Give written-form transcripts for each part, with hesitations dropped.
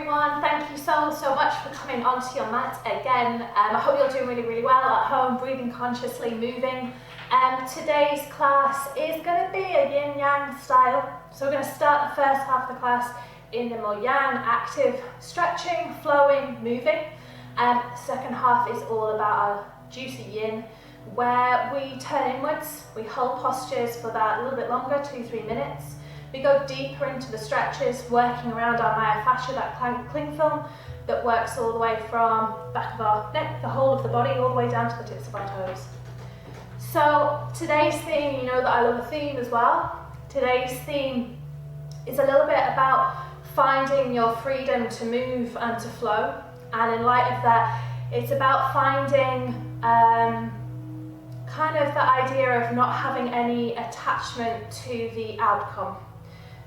everyone. Thank you so much for coming onto your mat again. I hope you're doing really well at home, breathing consciously, moving. Today's class is going to be a yin-yang style. So we're going to start the first half of the class in the more yang, active, stretching, flowing, moving. The second half is all about our juicy yin, where we turn inwards, we hold postures for that a little bit longer, 2-3 minutes. We go deeper into the stretches, working around our myofascia, that cling film that works all the way from back of our neck, the whole of the body, all the way down to the tips of our toes. So today's theme, you know that I love a theme as well. Today's theme is a little bit about finding your freedom to move and to flow. And in light of that, it's about finding kind of the idea of not having any attachment to the outcome.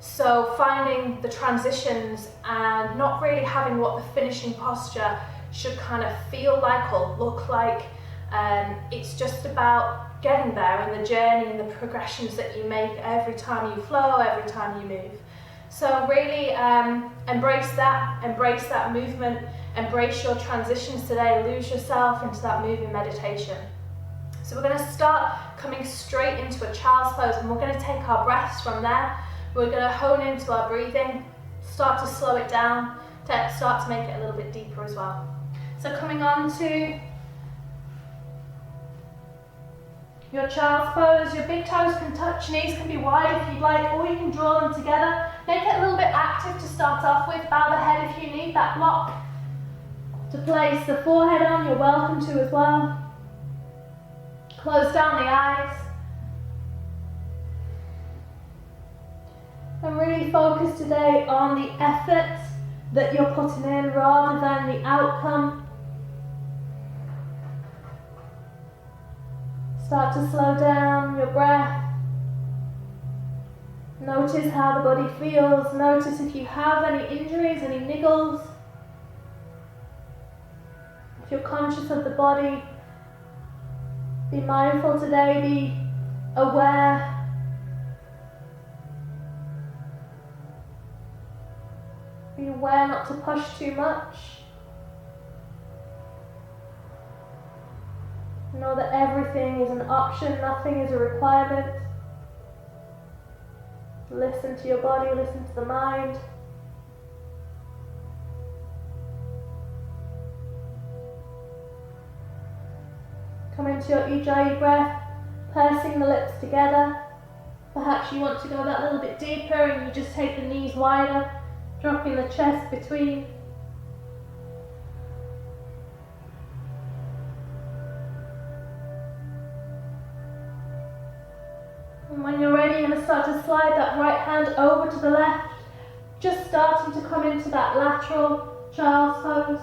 So finding the transitions and not really having what the finishing posture should kind of feel like or look like. It's just about getting there and the journey and the progressions that you make every time you flow, every time you move. So really embrace that movement, embrace your transitions today, lose yourself into that moving meditation. So we're going to start coming straight into a child's pose, and we're going to take our breaths from there. We're going to hone into our breathing, start to slow it down, start to make it a little bit deeper as well. So coming on to your child's pose, your big toes can touch, knees can be wide if you'd like, or you can draw them together. Make it a little bit active to start off with. Bow the head if you need that block to place the forehead on, you're welcome to as well. Close down the eyes. And really focus today on the effort that you're putting in rather than the outcome. Start to slow down your breath. Notice how the body feels. Notice if you have any injuries, any niggles. If you're conscious of the body, be mindful today, be aware. Be aware not to push too much. Know that everything is an option, nothing is a requirement. Listen to your body, listen to the mind. Come into your Ujjayi breath, pursing the lips together. Perhaps you want to go that little bit deeper and you just take the knees wider, dropping the chest between. And when you're ready, you're going to start to slide that right hand over to the left, just starting to come into that lateral child's pose.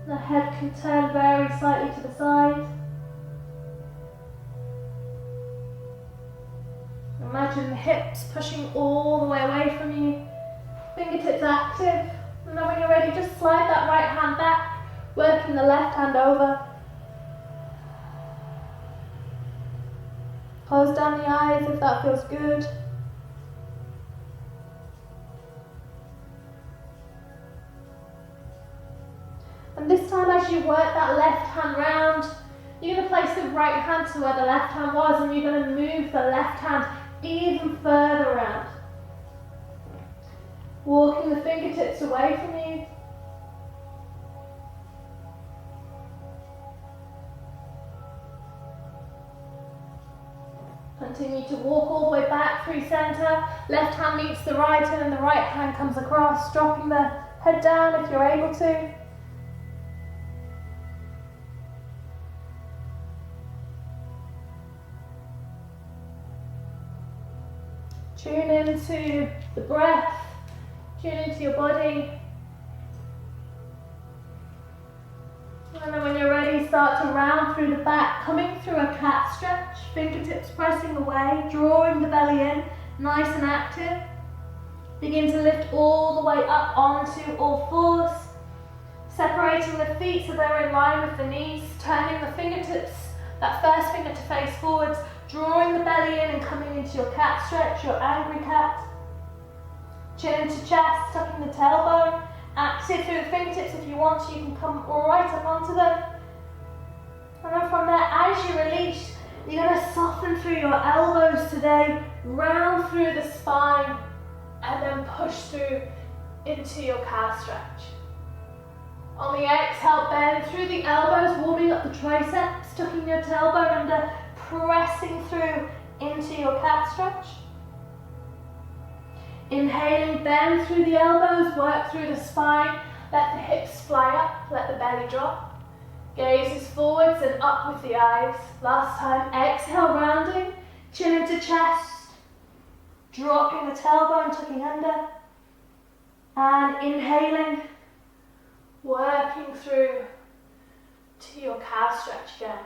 The head can turn very slightly to the side. Imagine the hips pushing all the way away from you, fingertips active, and then when you're ready, just slide that right hand back, working the left hand over. Close down the eyes if that feels good. And this time as you work that left hand round, you're going to place the right hand to where the left hand was, and you're going to move the left hand even further around. Walking the fingertips away from you. Continue to walk all the way back through center. Left hand meets the right and then the right hand comes across, dropping the head down if you're able to. Tune into the breath, tune into your body. And then when you're ready, start to round through the back, coming through a cat stretch, fingertips pressing away, drawing the belly in, nice and active. Begin to lift all the way up onto all fours, separating the feet so they're in line with the knees, turning the fingertips, that first finger to face forwards, drawing the belly in and coming into your cat stretch, your angry cat. Chin into chest, tucking the tailbone. Active through the fingertips if you want to. You can come right up onto them. And then from there, as you release, you're going to soften through your elbows today, round through the spine, and then push through into your calf stretch. On the exhale, bend through the elbows, warming up the triceps, tucking your tailbone under, pressing through into your calf stretch. Inhaling, bend through the elbows, work through the spine, let the hips fly up, let the belly drop. Gazes forwards and up with the eyes. Last time, exhale, rounding, chin into chest, dropping the tailbone, tucking under, and inhaling, working through to your calf stretch again.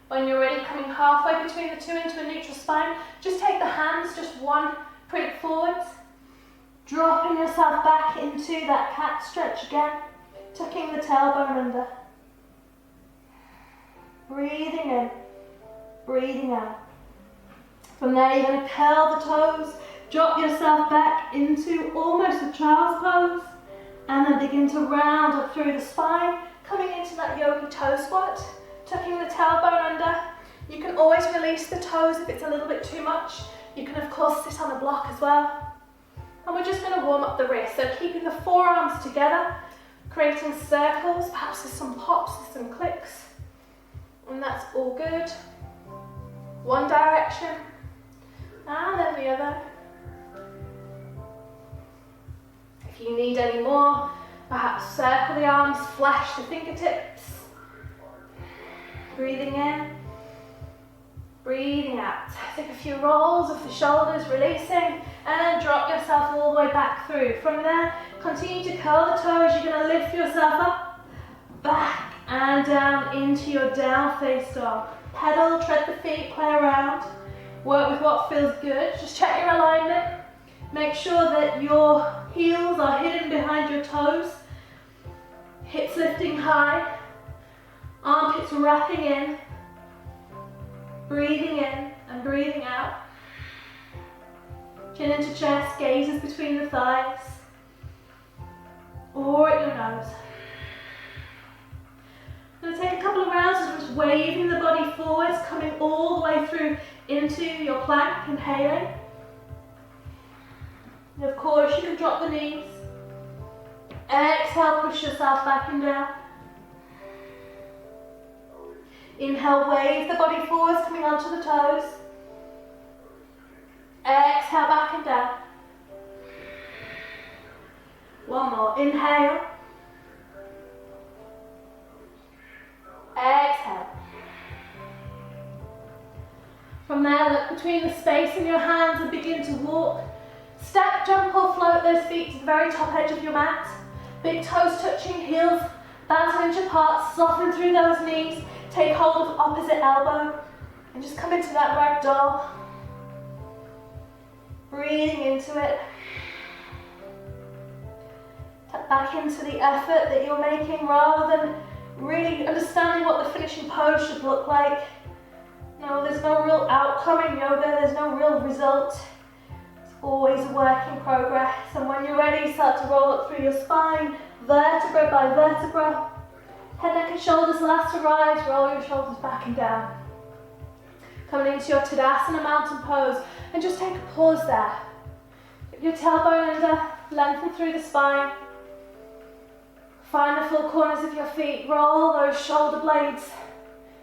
When you're ready, coming halfway between the two into a neutral spine, just take the hands, just one print forwards, dropping yourself back into that cat stretch again, tucking the tailbone under. Breathing in, breathing out. From there, you're going to curl the toes, drop yourself back into almost a child's pose, and then begin to round up through the spine, coming into that yogi toe squat, tucking the tailbone under. You can always release the toes if it's a little bit too much. You can of course sit on a block as well. And we're just going to warm up the wrists, so keeping the forearms together, creating circles, perhaps there's some pops, there's some clicks, and that's all good. One direction, and then the other. If you need any more, perhaps circle the arms, flash the fingertips. Breathing in, breathing out. Take a few rolls of the shoulders, releasing, and then drop yourself all the way back through. From there, continue to curl the toes. You're going to lift yourself up, back, and down into your down face dog. Pedal, tread the feet, play around. Work with what feels good. Just check your alignment. Make sure that your heels are hidden behind your toes. Hips lifting high. Armpits wrapping in. Breathing in and breathing out. Chin into chest, gazes between the thighs. Or at your nose. I'm going to take a couple of rounds of just waving the body forwards, coming all the way through into your plank, inhaling. And of course, you can drop the knees. Exhale, push yourself back and down. Inhale, wave the body forwards, coming onto the toes. Exhale, back and down. One more, inhale. Exhale. From there, look between the space in your hands and begin to walk. Step, jump or float those feet to the very top edge of your mat. Big toes touching, heels about an inch apart, soften through those knees. Take hold of opposite elbow and just come into that ragdoll. Breathing into it. Tap back into the effort that you're making rather than really understanding what the finishing pose should look like. No, there's no real outcome in yoga, there's no real result. It's always a work in progress. And when you're ready, start to roll up through your spine, vertebra by vertebra. Head, neck and shoulders last to rise, roll your shoulders back and down. Coming into your Tadasana mountain pose, and just take a pause there. Get your tailbone under, lengthen through the spine. Find the full corners of your feet, roll those shoulder blades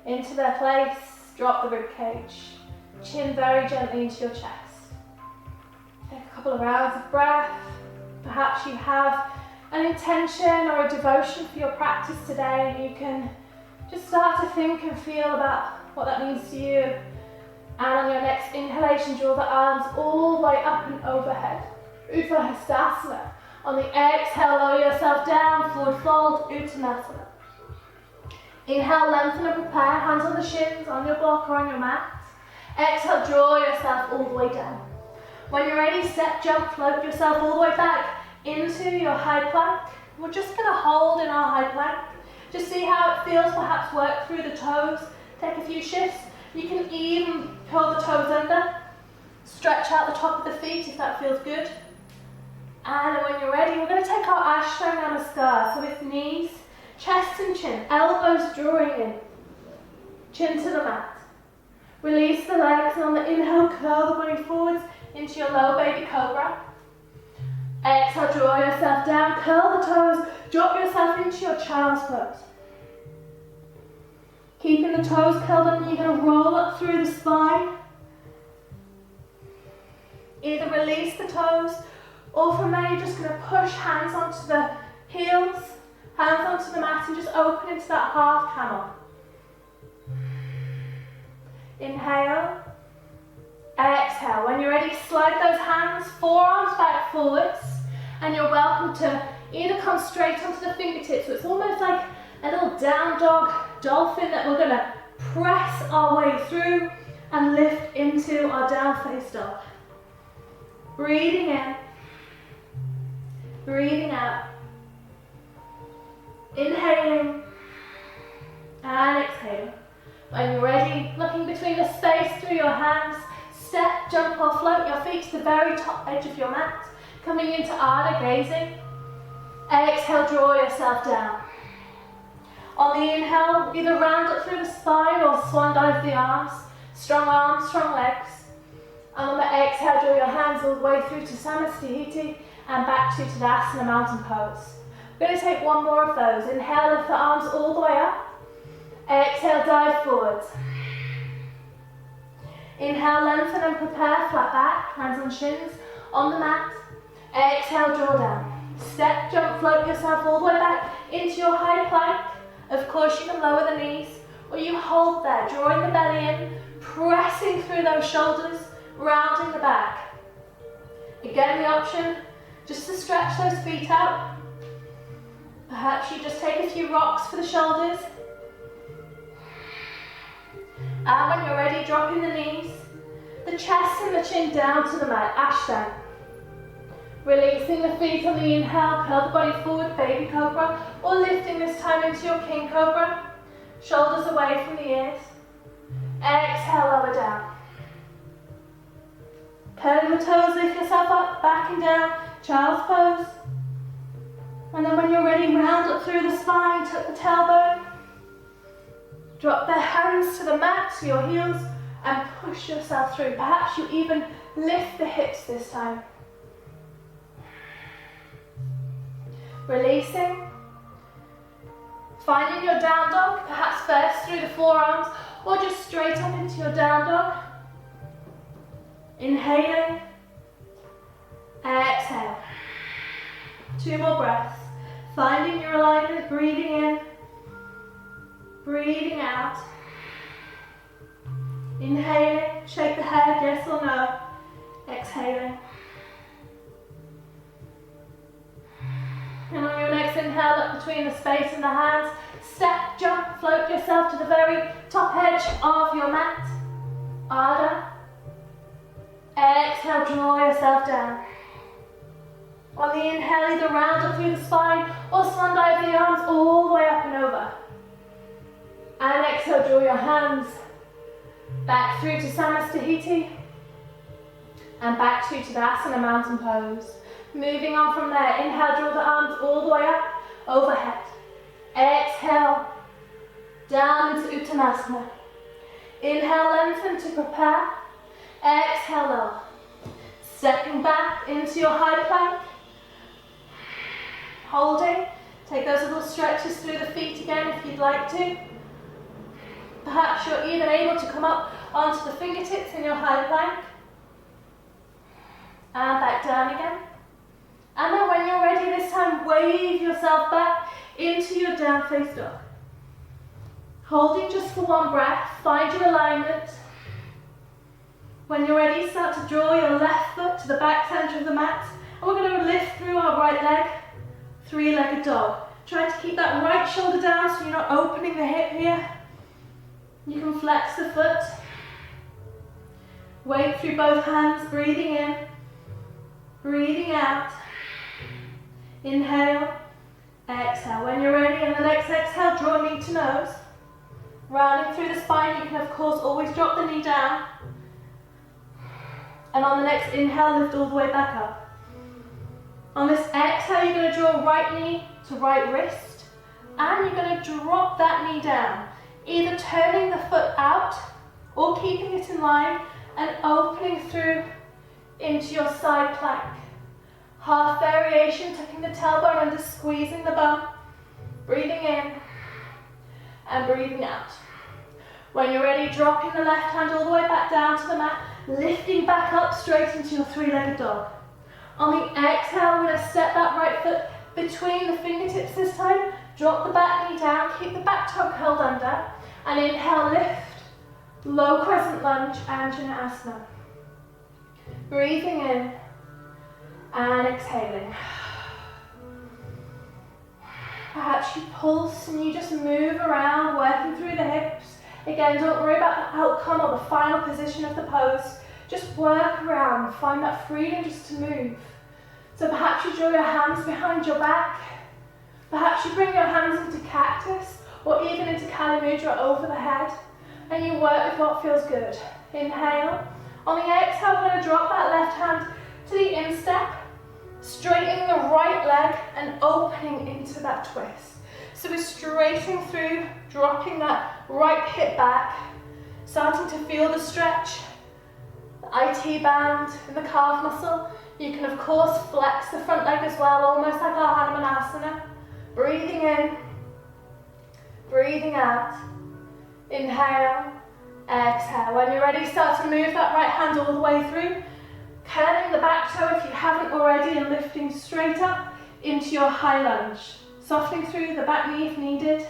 into their place, drop the rib cage. Chin very gently into your chest. Take a couple of rounds of breath. Perhaps you have an intention or a devotion for your practice today, and you can just start to think and feel about what that means to you. And on your next inhalation, draw the arms all the way up and overhead. Uttanasana. On the exhale, lower yourself down, forward fold, Uttanasana. Inhale, lengthen and prepare, hands on the shins, on your block or on your mat. Exhale, draw yourself all the way down. When you're ready, step, jump, float yourself all the way back into your high plank. We're just going to hold in our high plank. Just see how it feels, perhaps work through the toes. Take a few shifts. You can even pull the toes under. Stretch out the top of the feet if that feels good. And when you're ready, we're going to take our Ashtanga Namaskar. So with knees, chest and chin, elbows drawing in, chin to the mat. Release the legs, and on the inhale, curl the body forwards into your low baby cobra. Exhale, draw yourself down, curl the toes, drop yourself into your child's pose. Keeping the toes curled under, you're going to roll up through the spine. Either release the toes, or from there you're just going to push hands onto the heels, hands onto the mat, and just open into that half camel. Inhale, exhale. When you're ready, slide those hands, forearms back forwards, and you're welcome to either come straight onto the fingertips, so it's almost like a little down dog dolphin that we're going to press our way through and lift into our down face dog. Breathing in, breathing out, inhaling and exhaling. When you're ready, looking between the space through your hands, step, jump or float your feet to the very top edge of your mat, coming into Ardha gazing. Exhale, draw yourself down. On the inhale, either round up through the spine or swan dive the arms, strong legs. And on the exhale, draw your hands all the way through to Samastihiti and back to Tadasana mountain pose. We're going to take one more of those. Inhale, lift the arms all the way up. Exhale, dive forwards. Inhale, lengthen and prepare, flat back, hands on shins, on the mat. Exhale, draw down. Step, jump, float yourself all the way back into your high plank. Of course, you can lower the knees, or you hold there, drawing the belly in, pressing through those shoulders, rounding the back. Again, the option, just to stretch those feet out. Perhaps you just take a few rocks for the shoulders. And when you're ready, dropping the knees, the chest and the chin down to the mat, Ashtanga. Releasing the feet on the inhale, curl the body forward, baby cobra, or lifting this time into your king cobra. Shoulders away from the ears. Exhale, lower down. Curling the toes, lift yourself up, back and down, child's pose. And then when you're ready, round up through the spine, tuck the tailbone. Drop the hands to the mat, to your heels, and push yourself through. Perhaps you even lift the hips this time. Releasing. Finding your down dog, perhaps first through the forearms, or just straight up into your down dog. Inhaling. Exhale. 2 more breaths. Finding your alignment, breathing in. Breathing out. Inhaling, shake the head, yes or no. Exhaling. And on your next inhale, up between the space and the hands, step, jump, float yourself to the very top edge of your mat. Ardha. Exhale, draw yourself down. On the inhale, either round up through the spine or swan dive the arms all the way up and over. And exhale, draw your hands back through to Samastihiti and back to Tadasana mountain pose. Moving on from there, inhale, draw the arms all the way up, overhead. Exhale, down into Uttanasana. Inhale, lengthen to prepare. Exhale, lower. Stepping back into your high plank. Holding. Take those little stretches through the feet again if you'd like to. Perhaps you're even able to come up onto the fingertips in your high plank. And back down again. And then when you're ready this time, wave yourself back into your down face dog. Holding just for 1 breath, find your alignment. When you're ready, start to draw your left foot to the back center of the mat. And we're going to lift through our right leg, 3-legged dog. Try to keep that right shoulder down so you're not opening the hip here. You can flex the foot. Wave through both hands, breathing in, breathing out. Inhale, exhale. When you're ready, and the next exhale, draw knee to nose. Rounding through the spine, you can of course always drop the knee down. And on the next inhale, lift all the way back up. On this exhale, you're going to draw right knee to right wrist, and you're going to drop that knee down, either turning the foot out or keeping it in line and opening through into your side plank. Half variation, tucking the tailbone under, squeezing the bum, breathing in and breathing out. When you're ready, dropping the left hand all the way back down to the mat, lifting back up straight into your three-legged dog. On the exhale, we're going to step that right foot between the fingertips this time, drop the back knee down, keep the back toe curled under, and inhale, lift, low crescent lunge, Anjaneyasana. Breathing in and exhaling. Perhaps you pulse and you just move around, working through the hips. Again, don't worry about the outcome or the final position of the pose. Just work around, find that freedom just to move. So perhaps you draw your hands behind your back. Perhaps you bring your hands into cactus or even into Kali Mudra over the head. And you work with what feels good. Inhale. On the exhale, we're going to drop that left hand to the instep, straightening the right leg and opening into that twist. So we're straightening through, dropping that right hip back, starting to feel the stretch, the IT band in the calf muscle. You can of course flex the front leg as well, almost like our Hanumanasana. Breathing in, breathing out. Inhale, exhale. When you're ready, start to move that right hand all the way through, curling the back toe if you haven't already and lifting straight up into your high lunge. Softening through the back knee if needed,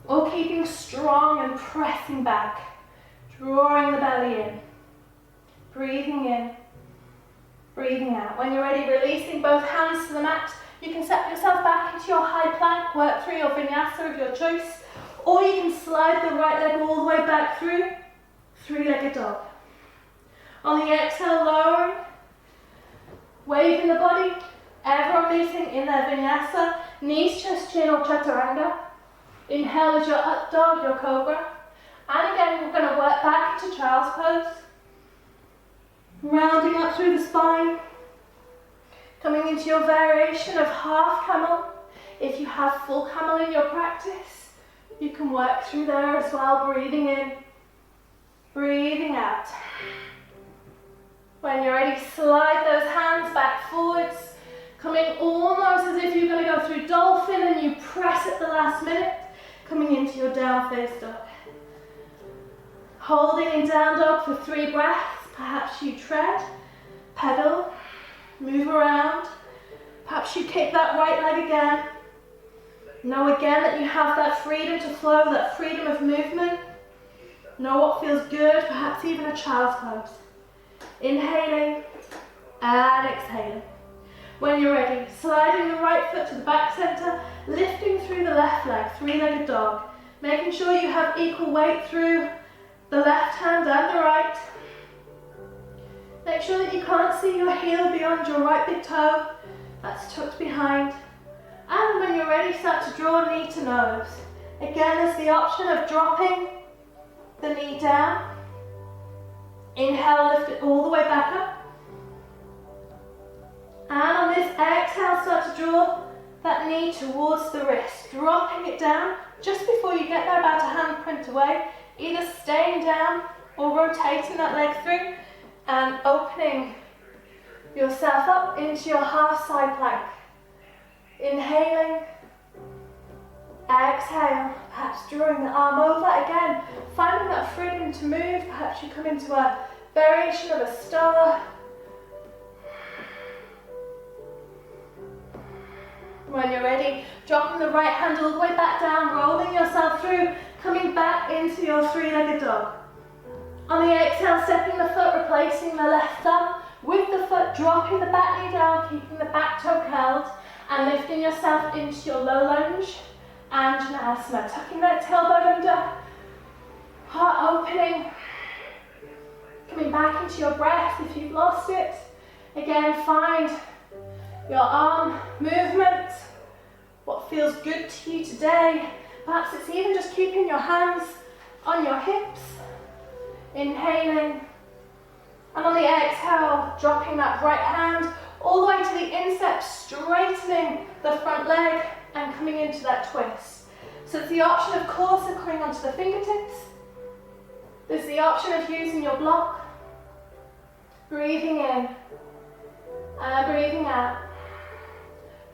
or keeping strong and pressing back, drawing the belly in, breathing out. When you're ready, releasing both hands to the mat, you can set yourself back into your high plank, work through your vinyasa of your choice, or you can slide the right leg all the way back through, three-legged dog. On the exhale, lowering, waving the body, everyone meeting in their vinyasa, knees, chest, chin or chaturanga. Inhale as your up dog, your cobra. And again, we're going to work back into child's pose. Rounding up through the spine. Coming into your variation of half camel. If you have full camel in your practice, you can work through there as well, breathing in, breathing out. When you're ready, slide those hands back forwards, coming almost as if you're going to go through dolphin and you press at the last minute, coming into your down face dog. Holding in down dog for 3 breaths. Perhaps you tread, pedal, move around. Perhaps you kick that right leg again. Know again that you have that freedom to flow, that freedom of movement. Know what feels good, perhaps even a child's pose. Inhaling and exhaling. When you're ready, sliding the right foot to the back center, lifting through the left leg, three-legged dog. Making sure you have equal weight through the left hand and the right. Make sure that you can't see your heel beyond your right big toe. That's tucked behind. And when you're ready, start to draw knee to nose. Again, there's the option of dropping the knee down. Inhale, lift it all the way back up. And on this exhale, start to draw that knee towards the wrist, dropping it down just before you get there, about a handprint away, either staying down or rotating that leg through and opening yourself up into your half side plank. Inhaling, exhale, perhaps drawing the arm over again, finding that freedom to move. Perhaps you come into a variation of a star. When you're ready, dropping the right hand all the way back down, rolling yourself through, coming back into your three-legged dog. On the exhale, stepping the foot, replacing the left thumb with the foot, dropping the back knee down, keeping the back toe curled, and lifting yourself into your low lunge, Anjaneyasana. Tucking that tailbone under, heart opening, coming back into your breath if you've lost it. Again, find your arm movement, what feels good to you today. Perhaps it's even just keeping your hands on your hips, inhaling, and on the exhale, dropping that right hand all the way to the instep, straightening the front leg and coming into that twist. So it's the option, of course, of coming onto the fingertips. There's the option of using your block. Breathing in and breathing out.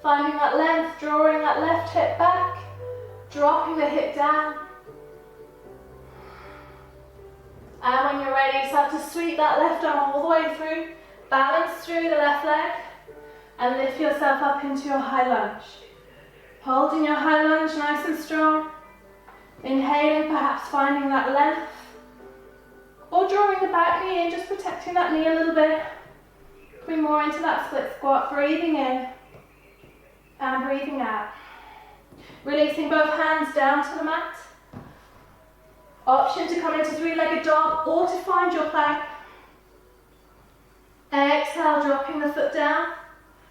Finding that length, drawing that left hip back, dropping the hip down. And when you're ready, start to sweep that left arm all the way through, balance through the left leg, and lift yourself up into your high lunge. Holding your high lunge nice and strong. Inhaling, perhaps finding that length, or drawing the back knee in, just protecting that knee a little bit. Coming more into that split squat, breathing in and breathing out. Releasing both hands down to the mat. Option to come into three-legged dog or to find your plank. Exhale, dropping the foot down.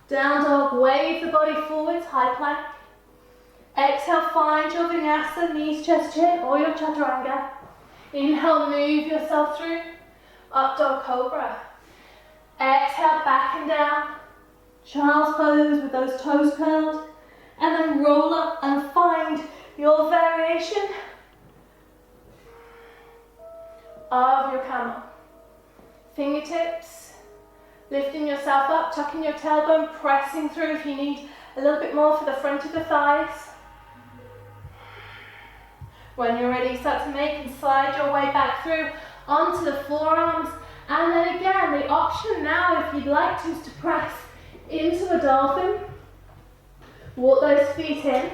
Down dog, wave the body forwards, high plank. Exhale, find your vinyasa, knees, chest, chin, or your chaturanga. Inhale, move yourself through, up dog cobra. Exhale, back and down, child's pose with those toes curled, and then roll up and find your variation of your camel. Fingertips, lifting yourself up, tucking your tailbone, pressing through if you need a little bit more for the front of the thighs. When you're ready, start to make and slide your way back through onto the forearms. And then again, the option now, if you'd like to, is to press into a dolphin. Walk those feet in.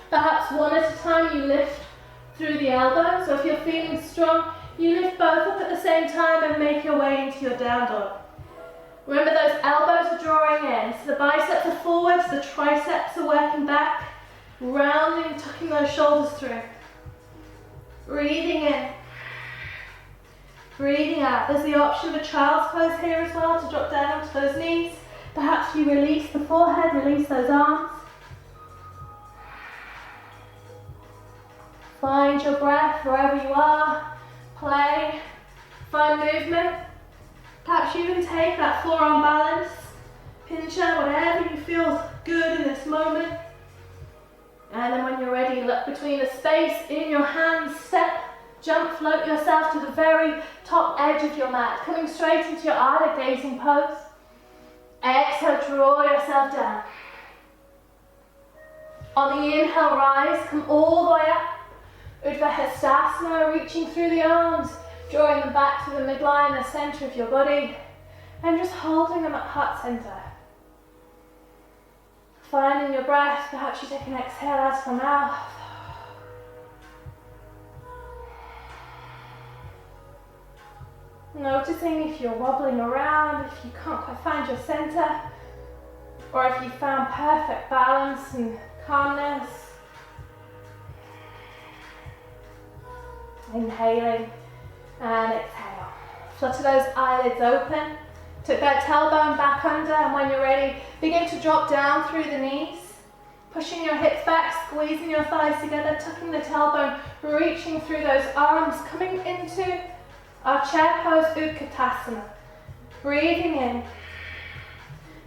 Perhaps one at a time you lift through the elbows. So if you're feeling strong, you lift both up at the same time and make your way into your down dog. Remember, those elbows are drawing in. So the biceps are forwards, the triceps are working back. Rounding, tucking those shoulders through. Breathing in. Breathing out. There's the option of a child's pose here as well, to drop down onto those knees. Perhaps you release the forehead, release those arms. Find your breath wherever you are. Play. Find movement. Perhaps you can take that forearm balance. Pincher, whatever you feel good in this moment. And then when you're ready, look between the space in your hands, step, jump, float yourself to the very top edge of your mat, coming straight into your Ardha gazing pose. Exhale, draw yourself down. On the inhale, rise, come all the way up. Urdhva Hastasana, reaching through the arms, drawing them back to the midline, the center of your body, and just holding them at heart center. Finding your breath, perhaps you take an exhale out of the mouth. Noticing if you're wobbling around, if you can't quite find your center, or if you found perfect balance and calmness. Inhaling and exhale. Flutter those eyelids open. Tuck that tailbone back under, and when you're ready, begin to drop down through the knees. Pushing your hips back, squeezing your thighs together, tucking the tailbone, reaching through those arms, coming into our chair pose, Utkatasana. Breathing in,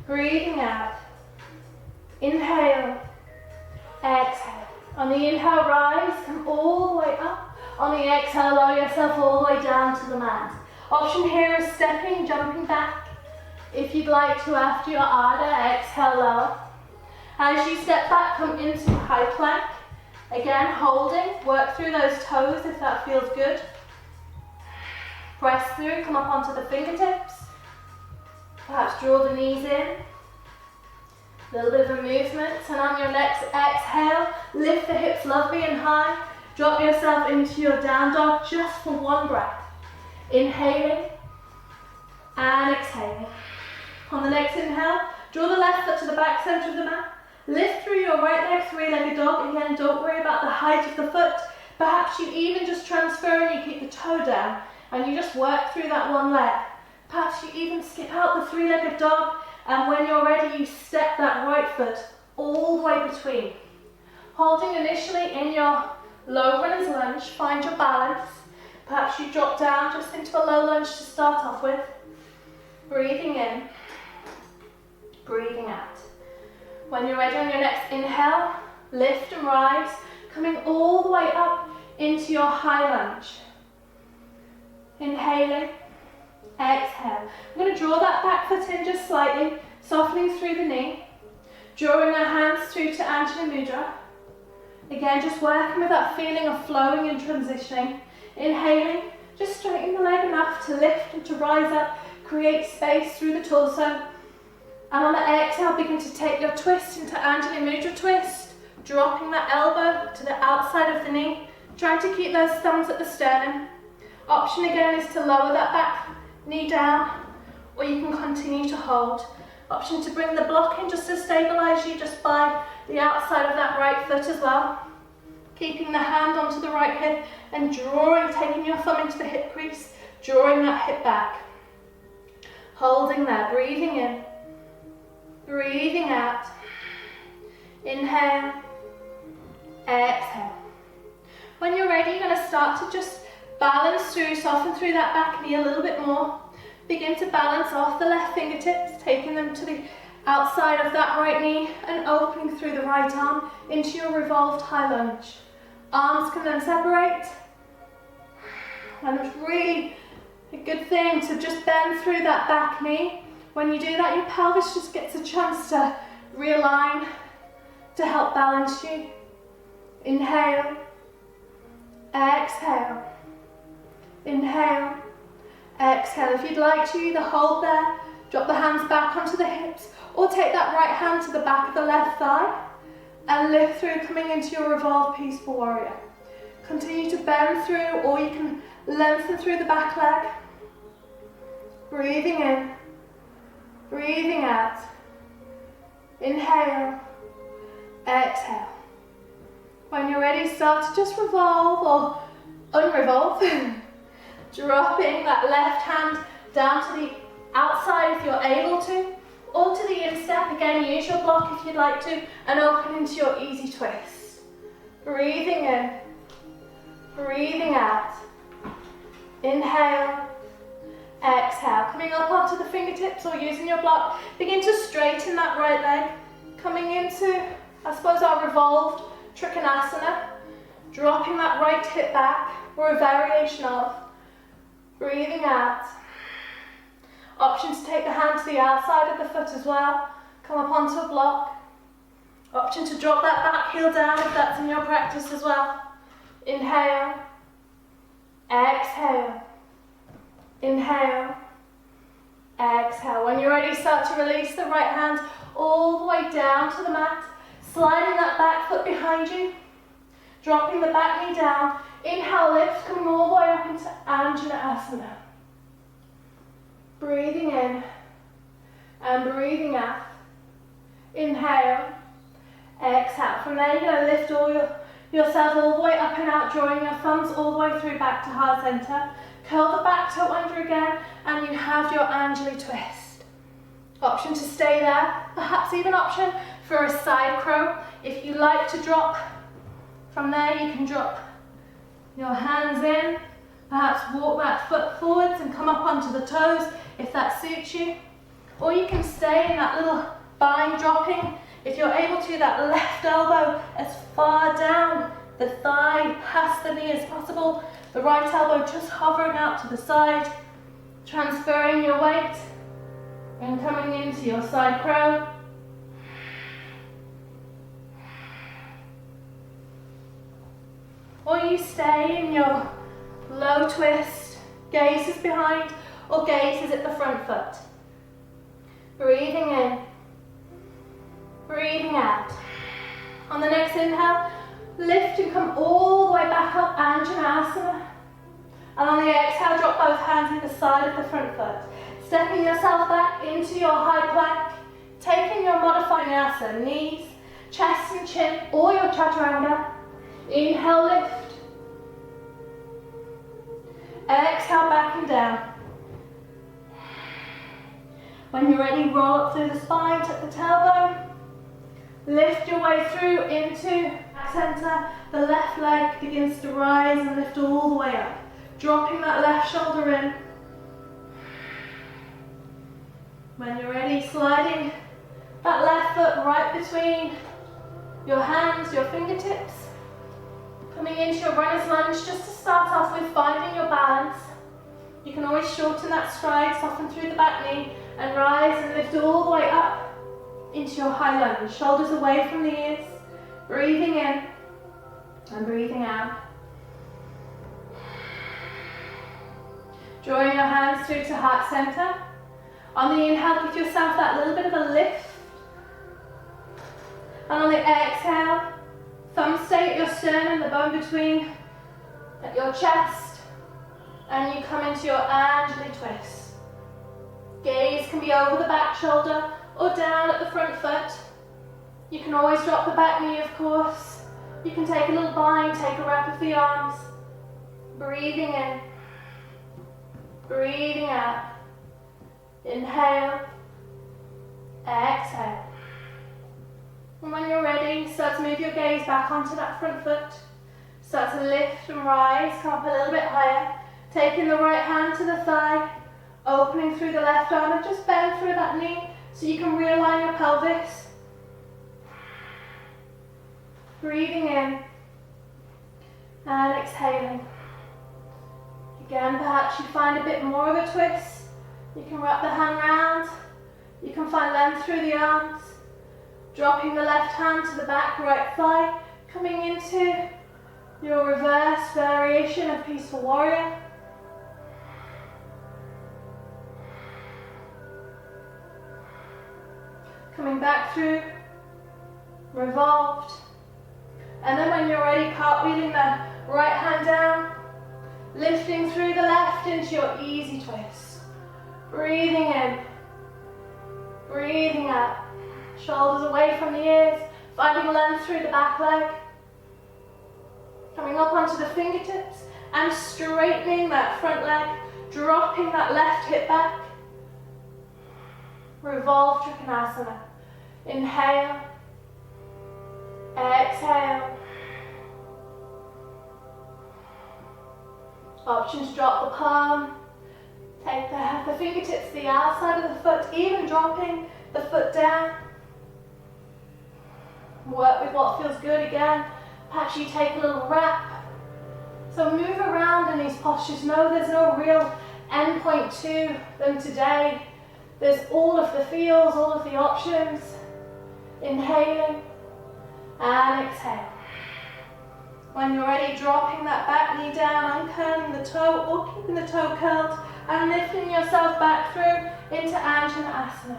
breathing out. Inhale, exhale. On the inhale, rise, come all the way up. On the exhale, lower yourself all the way down to the mat. Option here is stepping, jumping back. If you'd like to, after your Ardha, exhale lower. As you step back, come into high plank. Again, holding, work through those toes if that feels good. Press through, come up onto the fingertips. Perhaps draw the knees in. A little bit of a movement. And on your next exhale, lift the hips lovely and high. Drop yourself into your down dog just for one breath. Inhaling and exhaling. On the next inhale, draw the left foot to the back center of the mat. Lift through your right leg, three-legged dog. Again, don't worry about the height of the foot. Perhaps you even just transfer and you keep the toe down and you just work through that one leg. Perhaps you even skip out the three-legged dog, and when you're ready, you step that right foot all the way between. Holding initially in your low runners lunge, find your balance. Perhaps you drop down just into a low lunge to start off with. Breathing in, breathing out. When you're ready on your next inhale, lift and rise, coming all the way up into your high lunge. Inhaling, exhale. I'm going to draw that back foot in just slightly, softening through the knee. Drawing our hands through to Anjali Mudra. Again, just working with that feeling of flowing and transitioning. Inhaling, just straighten the leg enough to lift and to rise up, create space through the torso. And on the exhale, begin to take your twist into Anjali Mudra twist, dropping that elbow to the outside of the knee, trying to keep those thumbs at the sternum. Option again is to lower that back knee down, or you can continue to hold. Option to bring the block in just to stabilize you just by the outside of that right foot as well. Keeping the hand onto the right hip and drawing, taking your thumb into the hip crease, drawing that hip back. Holding there, breathing in, breathing out. Inhale, exhale. When you're ready, you're going to start to just balance through, soften through that back knee a little bit more. Begin to balance off the left fingertips, taking them to the outside of that right knee and opening through the right arm into your revolved high lunge. Arms can then separate. And it's really a good thing to just bend through that back knee. When you do that, your pelvis just gets a chance to realign to help balance you. Inhale, exhale, inhale, exhale. If you'd like to, either hold there, drop the hands back onto the hips, or take that right hand to the back of the left thigh and lift through, coming into your revolved peaceful warrior. Continue to bend through, or you can lengthen through the back leg. Breathing in, breathing out. Inhale, exhale. When you're ready, start to just revolve or unrevolve. Dropping that left hand down to the outside if you're able to, or to the instep. Again, use your block if you'd like to, and open into your easy twist. Breathing in, breathing out. Inhale, exhale. Coming up onto the fingertips or using your block, begin to straighten that right leg. Coming into, I suppose, our revolved Trikonasana. Dropping that right hip back, or a variation of. Breathing out. Option to take the hand to the outside of the foot as well. Come up onto a block. Option to drop that back heel down if that's in your practice as well. Inhale. Exhale. Inhale. Exhale. When you're ready, start to release the right hand all the way down to the mat. Sliding that back foot behind you. Dropping the back knee down. Inhale, lift, coming all the way up into Anjaneyasana. Breathing in and breathing out. Inhale, exhale. From there, you're going to lift yourself all the way up and out, drawing your thumbs all the way through back to heart center. Curl the back toe under again, and you have your Anjali twist. Option to stay there, perhaps even option for a side crow. If you like to drop from there, you can drop your hands in, perhaps walk that foot forwards and come up onto the toes if that suits you. Or you can stay in that little bind dropping. If you're able to, that left elbow as far down the thigh past the knee as possible. The right elbow just hovering out to the side, transferring your weight and coming into your side crow. Or you stay in your low twist, gaze is behind or gaze is at the front foot. Breathing in, breathing out. On the next inhale, lift and come all the way back up, Anjaneyasana. And on the exhale, drop both hands either side of the front foot. Stepping yourself back into your high plank, taking your modified vinyasa, knees, chest and chin, or your chaturanga. Inhale, lift. Exhale, back and down. When you're ready, roll up through the spine, tuck the tailbone. Lift your way through into back center. The left leg begins to rise and lift all the way up. Dropping that left shoulder in. When you're ready, sliding that left foot right between your hands, your fingertips. Coming into your runner's lunge, just to start off with, finding your balance. You can always shorten that stride, soften through the back knee, and rise and lift all the way up into your high lunge. Shoulders away from the ears. Breathing in and breathing out. Drawing your hands through to heart center. On the inhale, give yourself that little bit of a lift. And on the exhale, thumb stay at your sternum, the bone between at your chest. And you come into your Anjali twist. Gaze can be over the back shoulder or down at the front foot. You can always drop the back knee, of course. You can take a little bind, take a wrap of the arms. Breathing in. Breathing out. Inhale. Exhale. And when you're ready, start to move your gaze back onto that front foot. Start to lift and rise, come up a little bit higher. Taking the right hand to the thigh, opening through the left arm, and just bend through that knee so you can realign your pelvis. Breathing in and exhaling. Again, perhaps you find a bit more of a twist. You can wrap the hand round. You can find length through the arms. Dropping the left hand to the back right thigh, coming into your reverse variation of Peaceful Warrior. Coming back through, revolved. And then when you're ready, cartwheeling the right hand down, lifting through the left into your easy twist. Breathing in, breathing out. Shoulders away from the ears, finding length through the back leg. Coming up onto the fingertips and straightening that front leg, dropping that left hip back. Revolve Trikonasana. Inhale. Exhale. Option to drop the palm. Take the fingertips to the outside of the foot, even dropping the foot down. Work with what feels good again. Perhaps you take a little wrap. So move around in these postures. No, there's no real end point to them today. There's all of the feels, all of the options. Inhaling and exhale. When you're ready, dropping that back knee down, uncurling the toe or keeping the toe curled and lifting yourself back through into Anjaneyasana.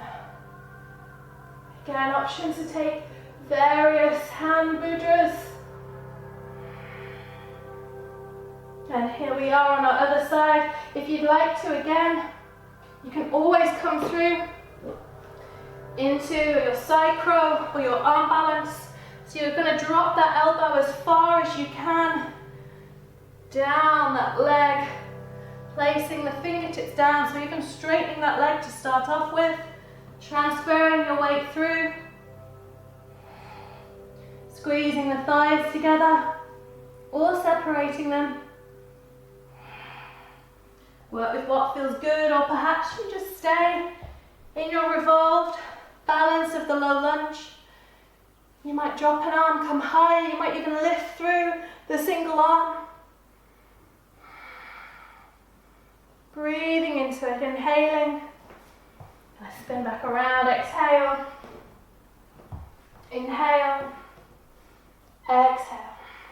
Again, options to take various hand mudras. And here we are on our other side. If you'd like to, again, you can always come through into your side crow or your arm balance. So you're going to drop that elbow as far as you can down that leg, placing the fingertips down, so even straightening that leg to start off with, transferring your weight through, squeezing the thighs together or separating them. Work with what feels good, or perhaps you just stay in your revolved balance of the low lunge. You might drop an arm, come higher, you might even lift through the single arm. Breathing into it, inhaling. Let's spin back around, exhale. Inhale. Exhale.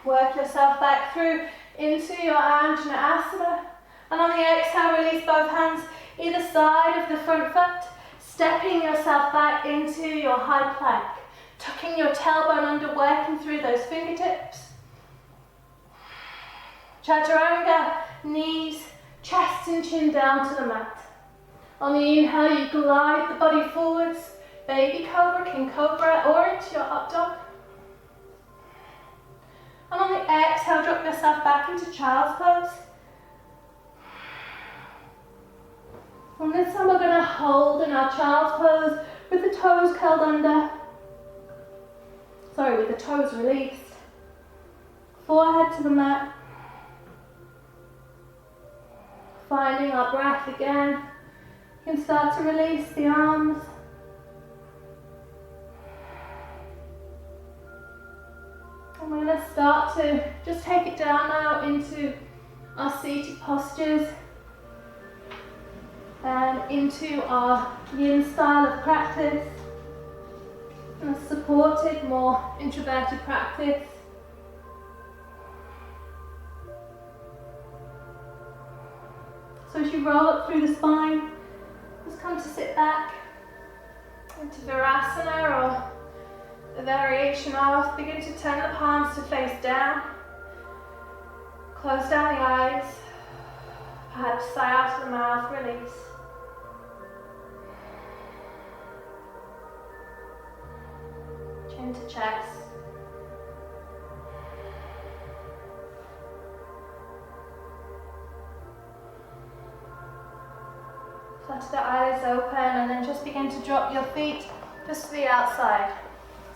Work yourself back through into your Anjaneyasana. And on the exhale, release both hands either side of the front foot, stepping yourself back into your high plank. Tucking your tailbone under, working through those fingertips. Chaturanga, knees, chest and chin down to the mat. On the inhale, you glide the body forwards, baby cobra, king cobra, or into your up dog. And on the exhale, drop yourself back into child's pose. And this time we're going to hold in our child's pose with the toes curled under. With the toes released. Forehead to the mat. Finding our breath again. You can start to release the arms. And we're going to start to just take it down now into our seated postures and into our yin style of practice, and a supported, more introverted practice. So as you roll up through the spine, just come to sit back into Virasana, or the variation of. Begin to turn the palms to face down. Close down the eyes. Perhaps sigh out of the mouth, release. Chin to chest. Flutter the eyelids open, and then just begin to drop your feet just to the outside.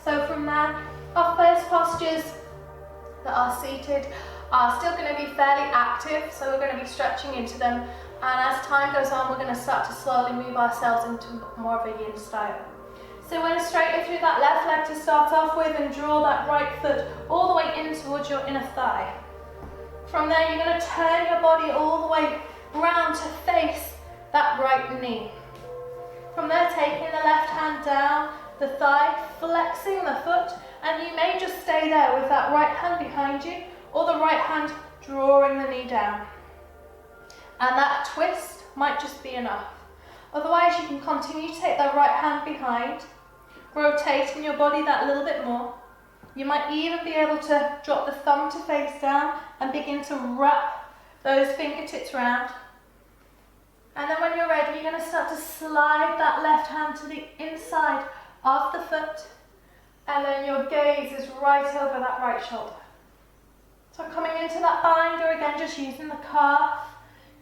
So from there, our first postures that are seated are still going to be fairly active, so we're going to be stretching into them, and as time goes on we're going to start to slowly move ourselves into more of a yin style. So we're going to straighten through that left leg to start off with and draw that right foot all the way in towards your inner thigh. From there you're going to turn your body all the way round to face that right knee. From there, taking the left hand down the thigh, flexing the foot, and you may just stay there with that right hand behind you, or the right hand drawing the knee down. And that twist might just be enough. Otherwise, you can continue to take that right hand behind, rotating your body that little bit more. You might even be able to drop the thumb to face down and begin to wrap those fingertips around. And then when you're ready, you're going to start to slide that left hand to the inside of the foot, and then your gaze is right over that right shoulder. So coming into that binder again, just using the calf,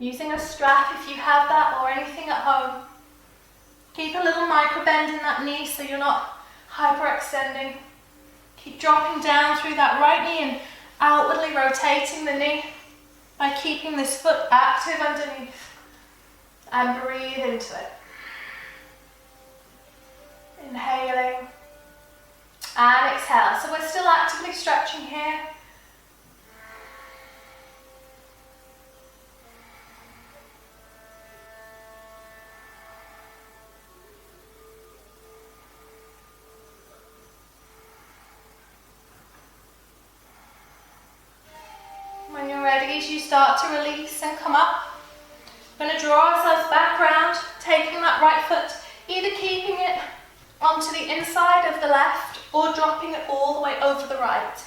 using a strap if you have that, or anything at home. Keep a little micro bend in that knee so you're not hyperextending. Keep dropping down through that right knee and outwardly rotating the knee by keeping this foot active underneath. And breathe into it. Inhaling and exhale. So we're still actively stretching here. When you're ready, as you start to release and come up, we're going to draw ourselves back round, taking that right foot, either keeping it onto the inside of the left or dropping it all the way over the right.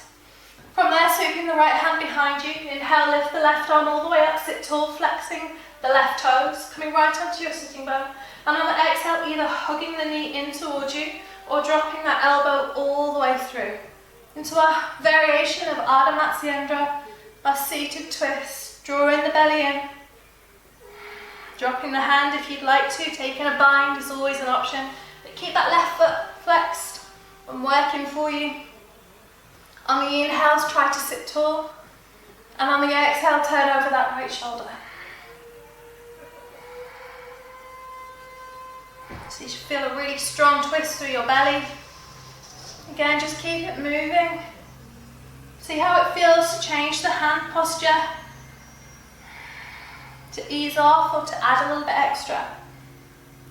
From there, sweeping the right hand behind you. Inhale, lift the left arm all the way up, sit tall, flexing the left toes, coming right onto your sitting bone. And on the exhale, either hugging the knee in towards you or dropping that elbow all the way through. Into our variation of Ardha Matsyendra, our seated twist, drawing the belly in. Dropping the hand if you'd like to, taking a bind is always an option, but keep that left foot flexed and working for you. On the inhales, try to sit tall, and on the exhale, turn over that right shoulder. So you should feel a really strong twist through your belly. Again, just keep it moving. See how it feels to change the hand posture, to ease off or to add a little bit extra.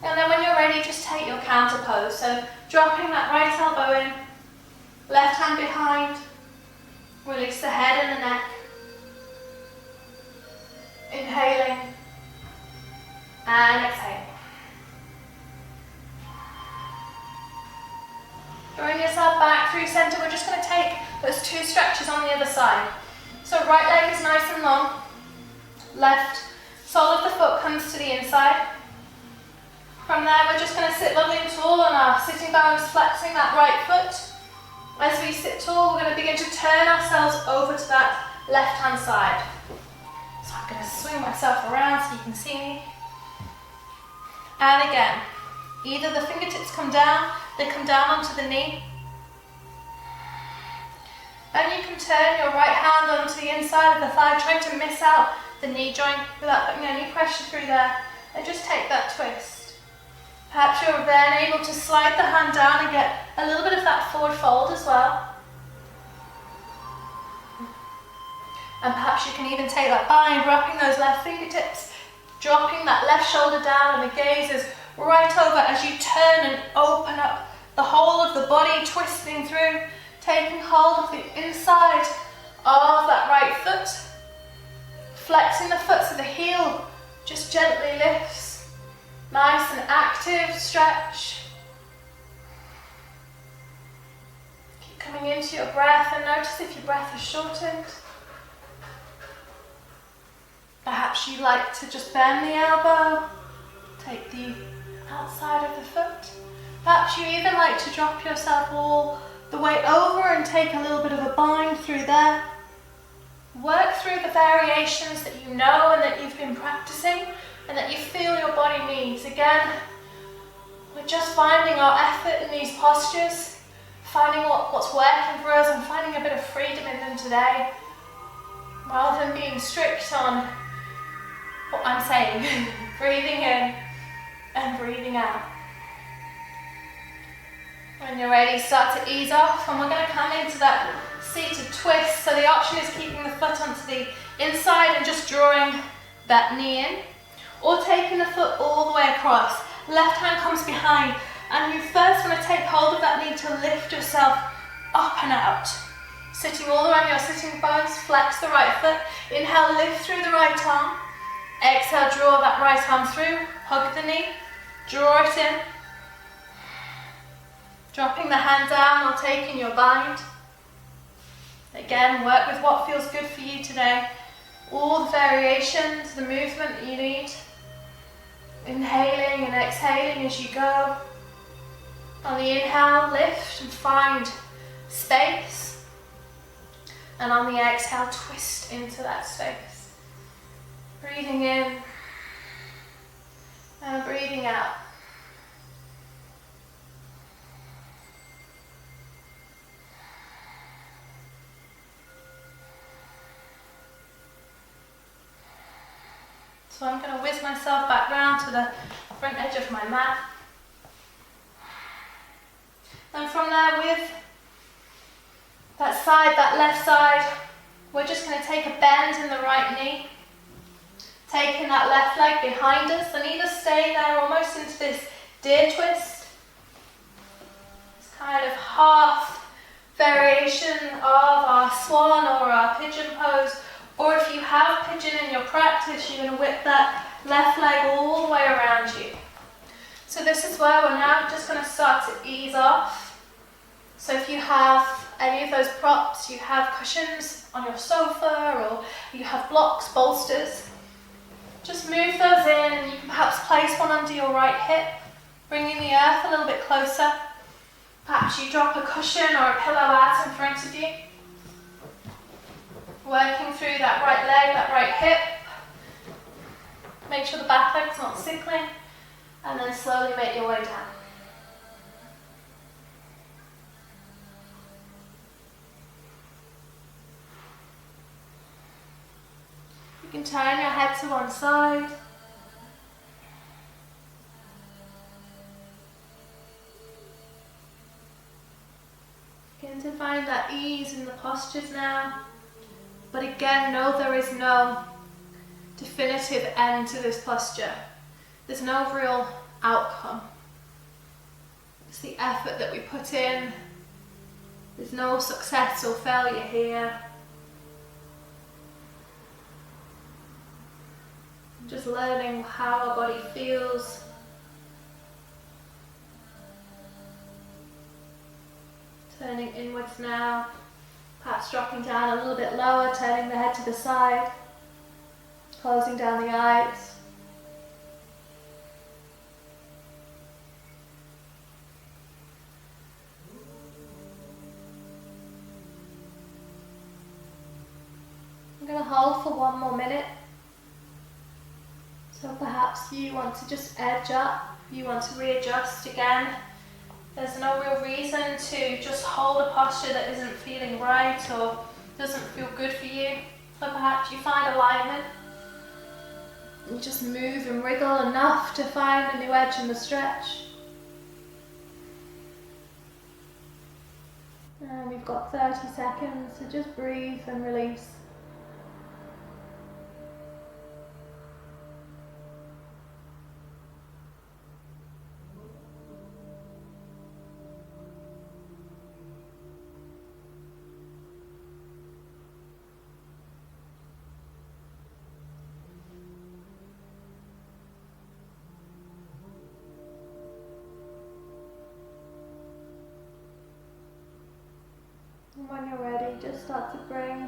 And then when you're ready, just take your counter pose. So dropping that right elbow in, left hand behind, release the head and the neck. Inhaling and exhaling. Drawing yourself back through center, we're just going to take those two stretches on the other side. So right leg is nice and long, left sole of the foot comes to the inside. From there, we're just going to sit lovely and tall on our sitting bones, flexing that right foot. As we sit tall, we're going to begin to turn ourselves over to that left-hand side. So I'm going to swing myself around so you can see me. And again, either the fingertips come down, they come down onto the knee. And you can turn your right hand onto the inside of the thigh, trying to miss out the knee joint without putting any pressure through there. And just take that twist. Perhaps you're then able to slide the hand down and get a little bit of that forward fold as well. And perhaps you can even take that bind, wrapping those left fingertips, dropping that left shoulder down, and the gaze is right over as you turn and open up the whole of the body, twisting through, taking hold of the inside of that right foot, flexing the foot so the heel just gently lifts. Nice and active stretch. Keep coming into your breath and notice if your breath is shortened. Perhaps you like to just bend the elbow, take the outside of the foot. Perhaps you even like to drop yourself all the way over and take a little bit of a bind through there. Work through the variations that you know and that you've been practicing and that you feel your body needs. Again, we're just finding our effort in these postures, finding what's working for us and finding a bit of freedom in them today, rather than being strict on what I'm saying. Breathing in and breathing out. When you're ready, start to ease off, and we're going to come into that seated twist. So the option is keeping the foot onto the inside and just drawing that knee in, or taking the foot all the way across. Left hand comes behind, and you first want to take hold of that knee to lift yourself up and out. Sitting all around your sitting bones, flex the right foot. Inhale, lift through the right arm. Exhale, draw that right arm through, hug the knee, draw it in. Dropping the hand down or taking your bind. Again, work with what feels good for you today. All the variations, the movement that you need. Inhaling and exhaling as you go. On the inhale, lift and find space. And on the exhale, twist into that space. Breathing in and breathing out. So I'm going to whiz myself back round to the front edge of my mat. And from there, with that side, that left side, we're just going to take a bend in the right knee. Taking that left leg behind us and either stay there almost into this deer twist. It's kind of half variation of our swan or our pigeon pose. Or if you have pigeon in your practice, you're going to whip that left leg all the way around you. So this is where we're now just going to start to ease off. So if you have any of those props, you have cushions on your sofa or you have blocks, bolsters, just move those in, and you can perhaps place one under your right hip, bringing the earth a little bit closer. Perhaps you drop a cushion or a pillow out in front of you. Working through that right leg, that right hip. Make sure the back leg's not sickling, and then slowly make your way down. You can turn your head to one side. Begin to find that ease in the postures now. But again, know there is no definitive end to this posture. There's no real outcome. It's the effort that we put in. There's no success or failure here. I'm just learning how our body feels. Turning inwards now. Perhaps dropping down a little bit lower, turning the head to the side, closing down the eyes. I'm going to hold for one more minute. So perhaps you want to just edge up, you want to readjust again. There's no real reason to just hold a posture that isn't feeling right or doesn't feel good for you. So perhaps you find alignment. And just move and wriggle enough to find a new edge in the stretch. And we've got 30 seconds, so just breathe and release. And when you're ready, just start to bring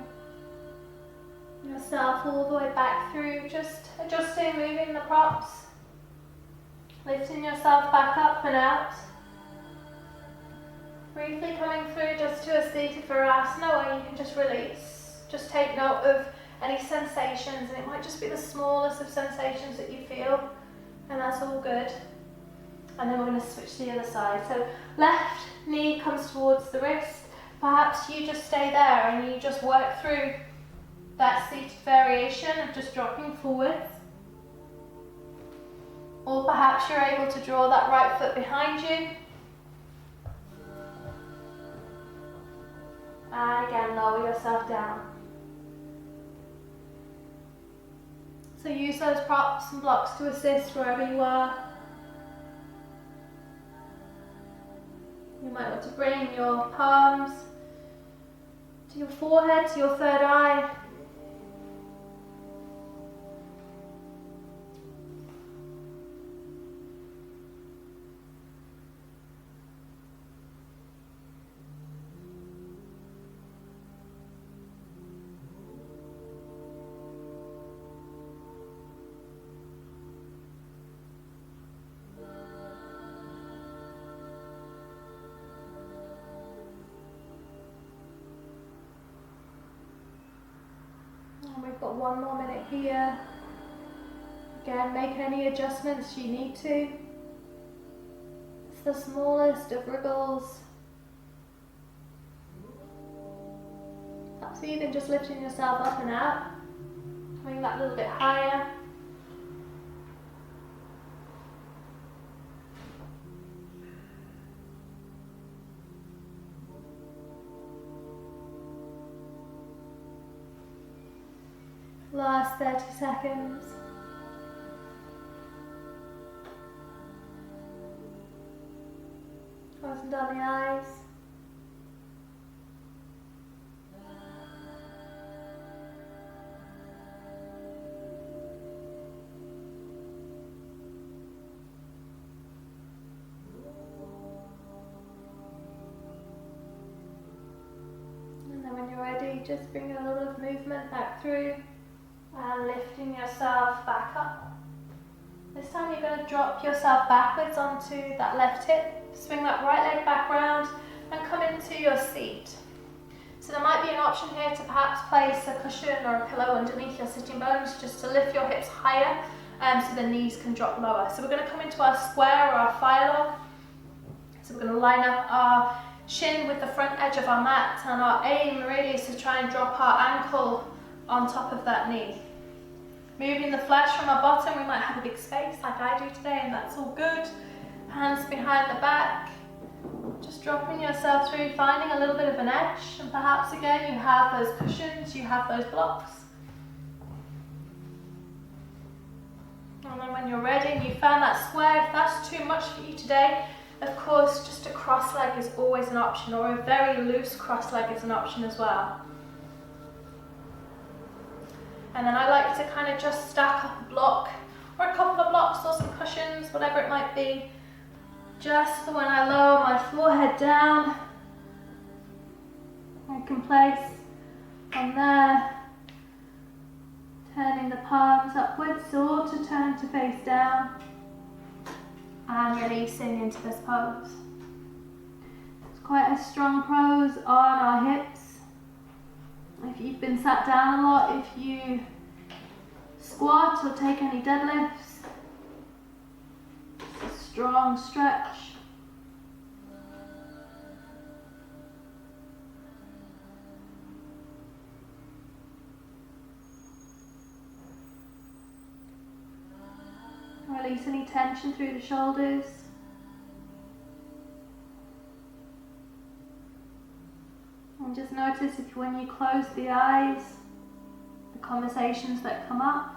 yourself all the way back through, just adjusting, moving the props, lifting yourself back up and out. Briefly coming through just to a seated Virasana where you can just release. Just take note of any sensations, and it might just be the smallest of sensations that you feel, and that's all good. And then we're going to switch to the other side. So left knee comes towards the wrist. Perhaps you just stay there and you just work through that seated variation of just dropping forwards. Or perhaps you're able to draw that right foot behind you. And again, lower yourself down. So use those props and blocks to assist wherever you are. You might want to bring your palms to your forehead, to your third eye. We've got 1 more minute here. Again, make any adjustments you need to. It's the smallest of wriggles. Perhaps even just lifting yourself up and out, coming that little bit higher. Last 30 seconds. Closing down the eyes. And then when you're ready, just bring a little of movement back through. And lifting yourself back up. This time you're going to drop yourself backwards onto that left hip. Swing that right leg back round and come into your seat. So there might be an option here to perhaps place a cushion or a pillow underneath your sitting bones just to lift your hips higher so the knees can drop lower. So we're going to come into our square or our fire log. So we're going to line up our shin with the front edge of our mat, and our aim really is to try and drop our ankle on top of that knee. Moving the flesh from our bottom, we might have a big space like I do today, and that's all good. Hands behind the back, just dropping yourself through, finding a little bit of an edge, and perhaps again you have those cushions, you have those blocks. And then when you're ready and you found that square, if that's too much for you today, of course just a cross leg is always an option, or a very loose cross leg is an option as well. And then I like to kind of just stack up a block or a couple of blocks or some cushions, whatever it might be, just for when I lower my forehead down. I can place on there, turning the palms upwards or to turn to face down and releasing into this pose. It's quite a strong pose on our hips. If you've been sat down a lot, if you squat or take any deadlifts, it's a strong stretch. release any tension through the shoulders. And just notice if when you close the eyes, the conversations that come up,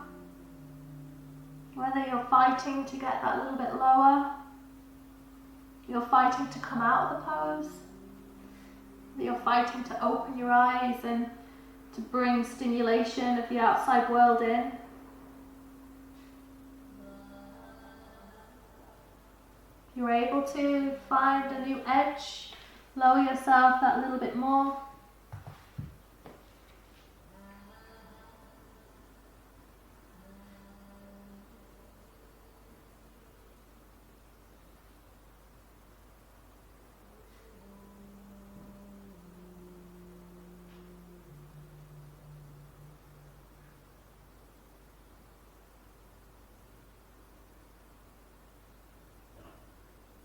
whether you're fighting to get that little bit lower, you're fighting to come out of the pose, that you're fighting to open your eyes and to bring stimulation of the outside world in. If you're able to find a new edge, lower yourself that little bit more.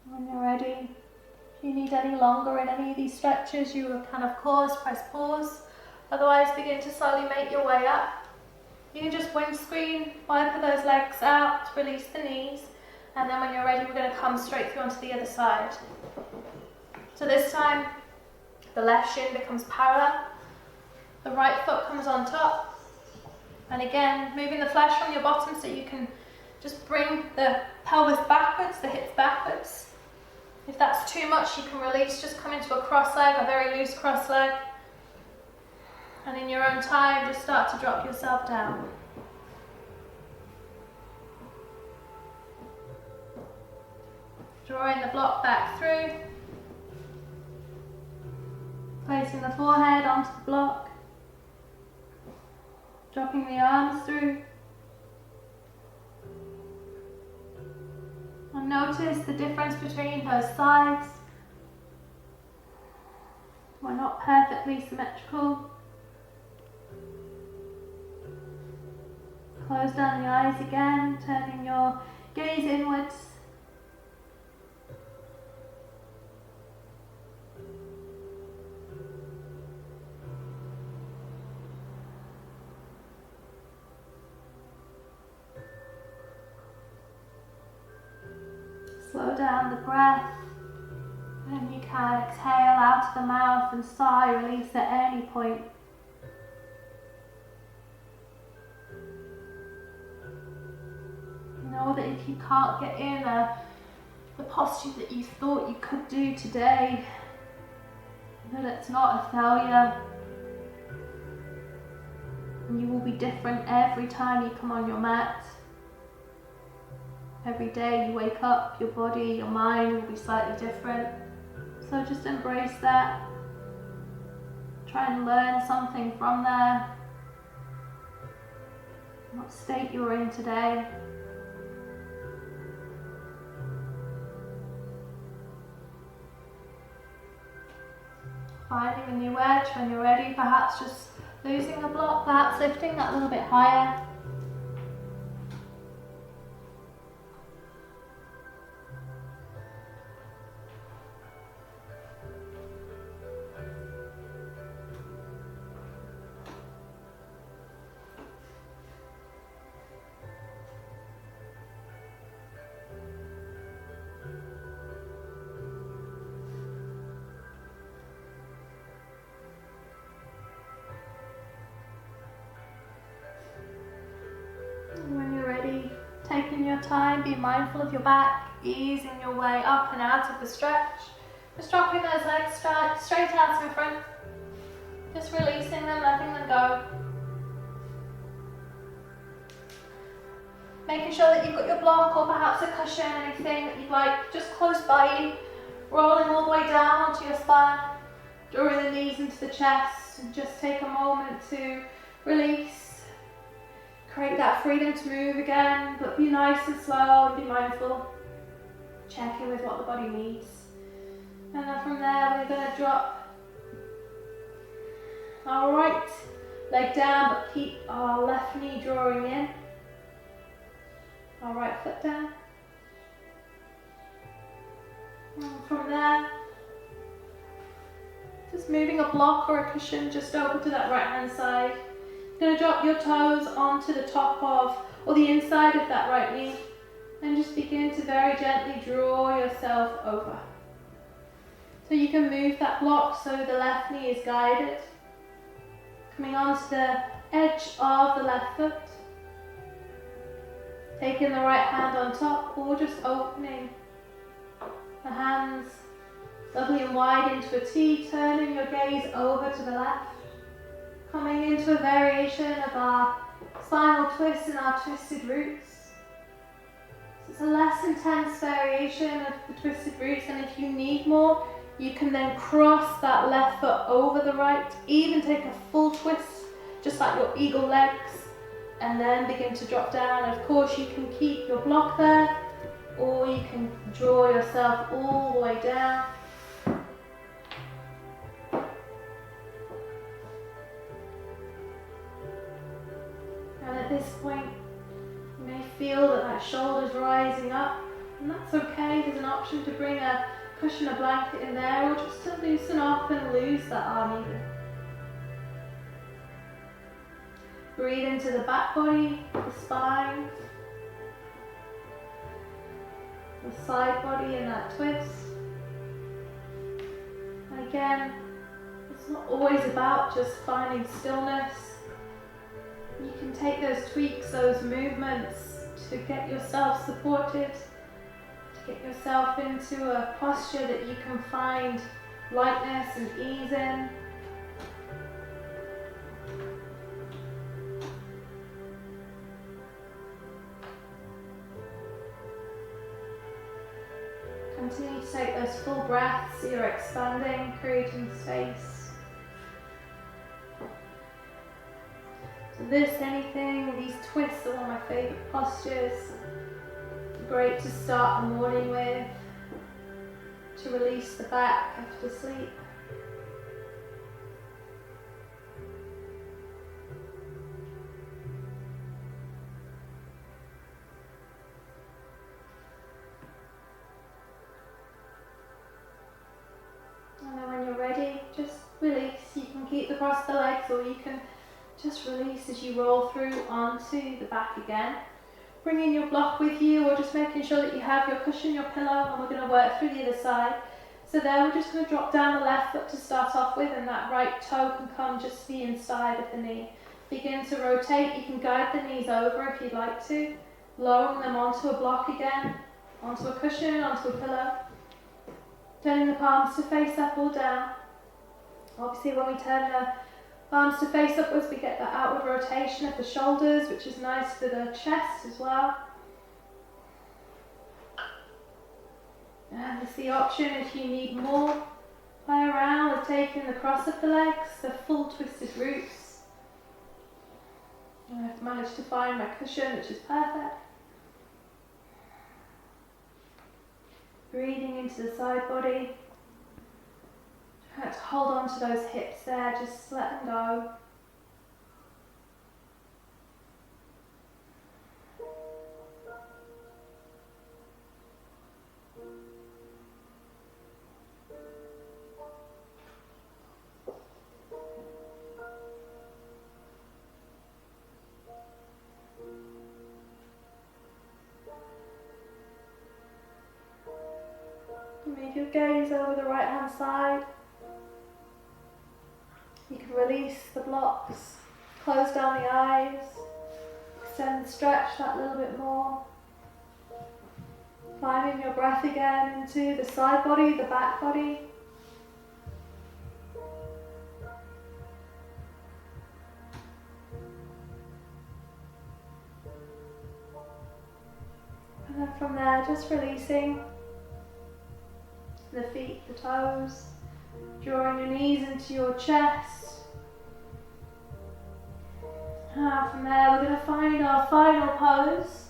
When you're ready, if you need any longer in any of these stretches, you can of course press pause. Otherwise, begin to slowly make your way up. You can just windscreen, wipe those legs out, release the knees, and then when you're ready, we're going to come straight through onto the other side. So this time, the left shin becomes parallel, the right foot comes on top, and again, moving the flesh from your bottom so you can just bring the pelvis backwards, the hips backwards. If that's too much, you can release, just come into a cross leg, a very loose cross leg. And in your own time, just start to drop yourself down. Drawing the block back through. Placing the forehead onto the block. Dropping the arms through. And notice the difference between those sides. We're not perfectly symmetrical. Close down the eyes again, turning your gaze inwards. Slow down the breath, and you can exhale out of the mouth and sigh, release at any point. Know that if you can't get in the posture that you thought you could do today, that it's not a failure. And you will be different every time you come on your mat. Every day you wake up, your body, your mind will be slightly different. So just embrace that. Try and learn something from there. What state you're in today. Finding a new edge when you're ready, perhaps just losing the block, perhaps lifting that a little bit higher. When you're ready, taking your time, be mindful of your back, easing your way up and out of the stretch. Just dropping those legs straight out in front. Just releasing them, letting them go. Making sure that you've got your block or perhaps a cushion, anything that you'd like just close by you. Rolling all the way down onto your spine. Drawing the knees into the chest, and just take a moment to release. Create that freedom to move again, but be nice and slow, be mindful. Check in with what the body needs. And then from there, we're going to drop our right leg down, but keep our left knee drawing in. Our right foot down. And from there, just moving a block or a cushion just over to that right hand side. You're going to drop your toes onto the top of, or the inside of that right knee. And just begin to very gently draw yourself over. So you can move that block so the left knee is guided. Coming onto the edge of the left foot. Taking the right hand on top, or just opening the hands lovely and wide into a T, turning your gaze over to the left. Coming into a variation of our spinal twist and our twisted roots. So it's a less intense variation of the twisted roots, and if you need more, you can then cross that left foot over the right, even take a full twist, just like your eagle legs, and then begin to drop down. Of course, you can keep your block there, or you can draw yourself all the way down. And at this point, you may feel that shoulder's rising up, and that's okay. There's an option to bring a cushion or blanket in there, or just to loosen off and lose that arm even. Breathe into the back body, the spine, the side body in that twist. And again, it's not always about just finding stillness. You can take those tweaks, those movements to get yourself supported, to get yourself into a posture that you can find lightness and ease in. Continue to take those full breaths so you're expanding, creating space. So these twists are one of my favourite postures. Great to start the morning with, to release the back after sleep. And then when you're ready, just release. You can keep across the legs, or you can just release as you roll through onto the back again. Bringing your block with you, or just making sure that you have your cushion, your pillow, and we're going to work through the other side. So there, we're just going to drop down the left foot to start off with, and that right toe can come just to the inside of the knee. Begin to rotate. You can guide the knees over if you'd like to, lowering them onto a block again, onto a cushion, onto a pillow. Turning the palms to face up or down. Obviously, when we turn the palms to face upwards, we get that outward rotation of the shoulders, which is nice for the chest as well. And it's the option, if you need more, play around with taking the cross of the legs, the full twisted roots. And I've managed to find my cushion, which is perfect. Breathing into the side body. Try to hold on to those hips there, just let them go. Move your gaze over the right hand side. You can release the blocks, close down the eyes, extend and stretch that little bit more. Finding your breath again into the side body, the back body. And then from there, just releasing the feet, the toes, drawing your knees into your chest. And from there, we're going to find our final pose.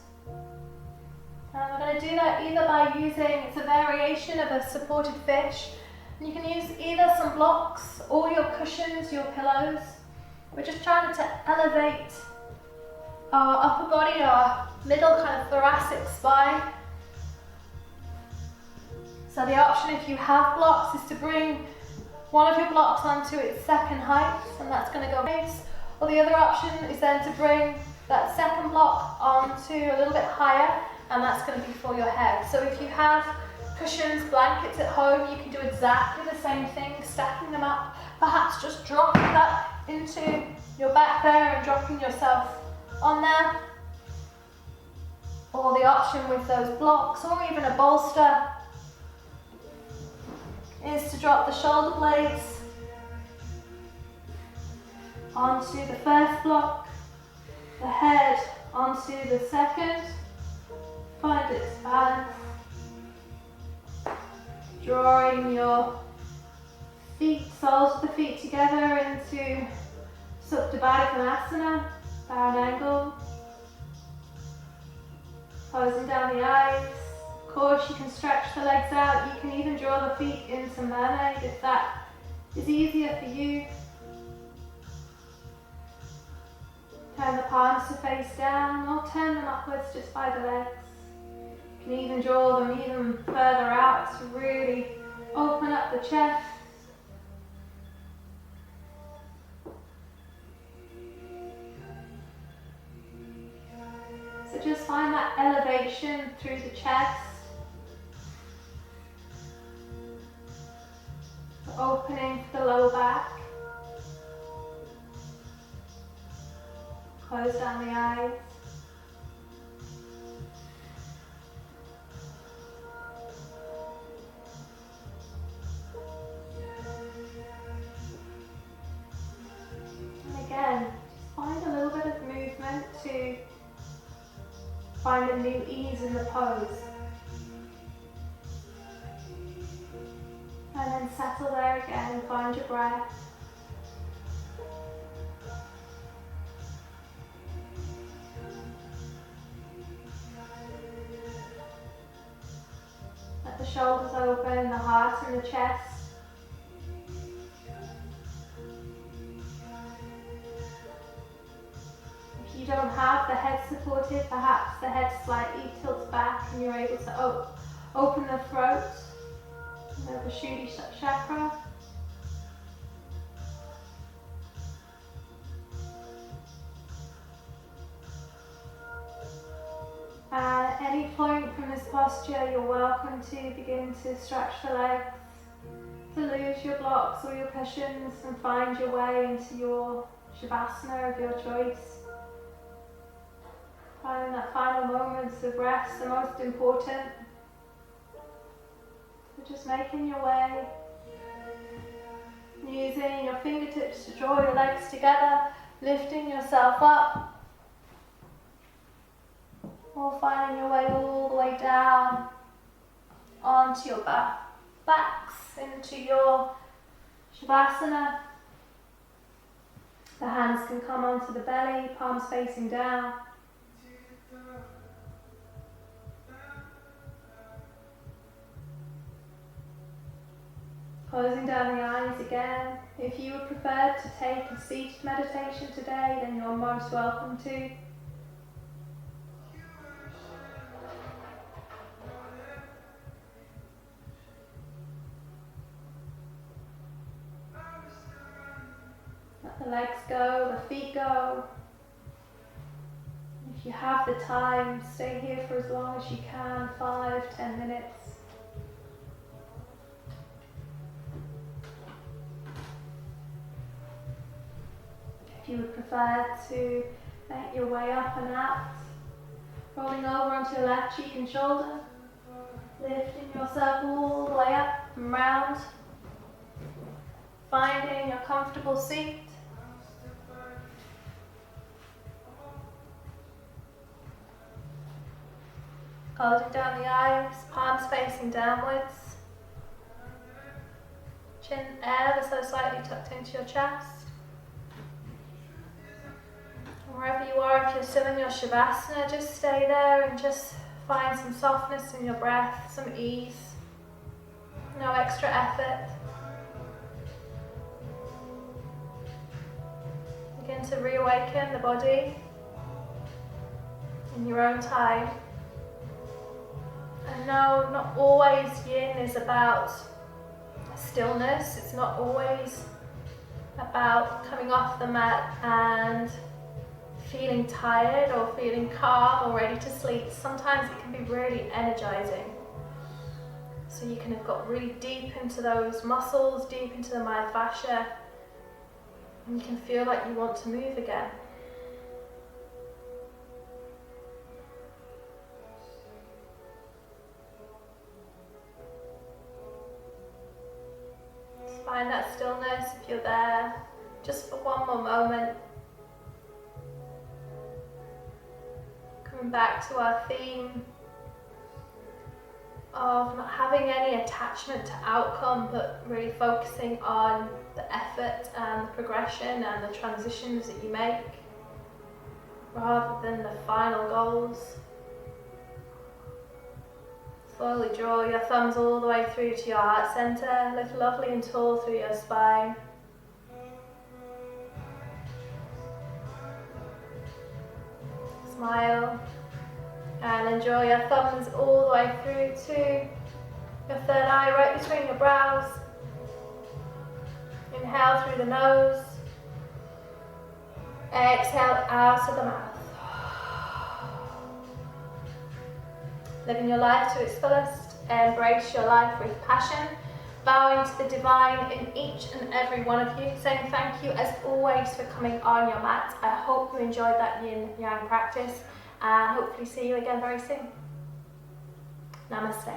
And we're going to do that either by using, it's a variation of a supported fish. And you can use either some blocks or your cushions, your pillows. We're just trying to elevate our upper body, our middle kind of thoracic spine. So the option, if you have blocks, is to bring one of your blocks onto its second height, and that's going to go base. Or the other option is then to bring that second block onto a little bit higher and that's going to be for your head. So if you have cushions, blankets at home, you can do exactly the same thing, stacking them up, perhaps just dropping that into your back there and dropping yourself on there. Or the option with those blocks or even a bolster is to drop the shoulder blades onto the first block, the head onto the second. Find its balance. Drawing your feet, soles of the feet together into Supta Baddha Konasana, down angle. Closing down the eyes. Of course, you can stretch the legs out. You can even draw the feet into mermaid if that is easier for you. Turn the palms to face down or turn them upwards just by the legs. You can even draw them even further out to really open up the chest. So just find that elevation through the chest. The opening for the lower back. Close down the eyes. And again, just find a little bit of movement to find a new ease in the pose. And then settle there again, find your breath. Let the shoulders open, the heart and the chest. If you don't have the head supported, perhaps the head slightly tilts back and you're able to open the throat, the Vishuddhi chakra. And at any point from this posture, you're welcome to begin to stretch the legs, to lose your blocks or your cushions and find your way into your Shavasana of your choice. Finding that final moments of rest the most important. So just making your way, using your fingertips to draw your legs together, lifting yourself up, or finding your way all the way down onto your backs, into your Shavasana. The hands can come onto the belly, palms facing down. Closing down the eyes again. If you would prefer to take a seated meditation today, then you're most welcome to. Let the legs go, the feet go. If you have the time, stay here for as long as you can, 5-10 minutes. If you would prefer to make your way up and out, rolling over onto your left cheek and shoulder, lifting yourself all the way up and round, finding a comfortable seat. Closing down the eyes, palms facing downwards, chin ever so slightly tucked into your chest. Wherever you are, if you're still in your Shavasana, just stay there and just find some softness in your breath, some ease, no extra effort. Begin to reawaken the body in your own time. And no, not always yin is about stillness. It's not always about coming off the mat and feeling tired or feeling calm or ready to sleep, sometimes it can be really energizing. So you can have got really deep into those muscles, deep into the myofascia, and you can feel like you want to move again. Just find that stillness if you're there, just for one more moment. Coming back to our theme of not having any attachment to outcome, but really focusing on the effort and the progression and the transitions that you make, rather than the final goals. Slowly draw your thumbs all the way through to your heart center, lift lovely and tall through your spine. Smile. And enjoy your thumbs all the way through to your third eye, right between your brows. Inhale through the nose. Exhale out of the mouth. Living your life to its fullest. Embrace your life with passion. Bowing to the divine in each and every one of you. Saying thank you as always for coming on your mat. I hope you enjoyed that yin-yang practice. And hopefully see you again very soon. Namaste.